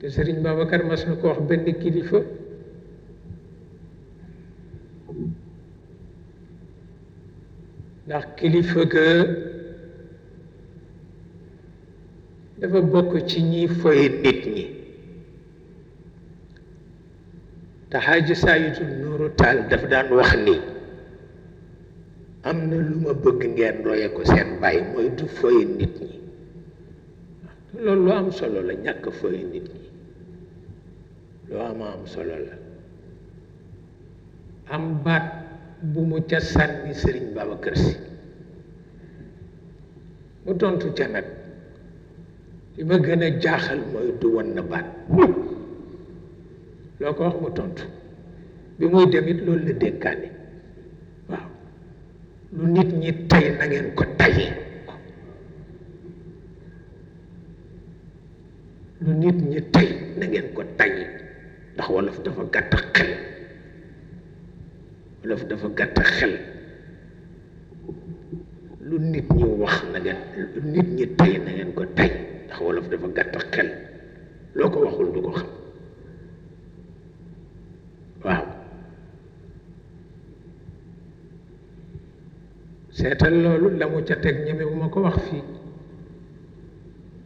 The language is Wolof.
te Sëriñ Babacar mas na ko wax benn kilifa ndax kilifa ga dafa bokk ci ñiy foye nit ñi te Xaaji Saydu Nuuru Taal dafa daan wax ni am na lu ma bëgg ngeen roye ko seen bàyyi mooy du foye nit ñi loolu lu am solo la ñàkk foye nit ñi lu am solo la am baat bu mu ca sànni Sëriñ Babacar Si mu tontu ca nag li ma gën a jaaxal mooy du wan na baat loo ko wax mu tontu bi muy demit loolu la dénkaane waaw lu nit ñi tey na ngeen ko tayee lu nit ñi tey na ngeen ko tayee ndax wolof dafa gàtt xel wolof dafa gàtt xel lu nit ñi wax na ngeen lu nit ñi tey na ngeen ko tey ndax wolof dafa gàtt xel loo ko waxul du ko xam waaw seetal loolu la mu ca teg ñeme bu ma ko wax fii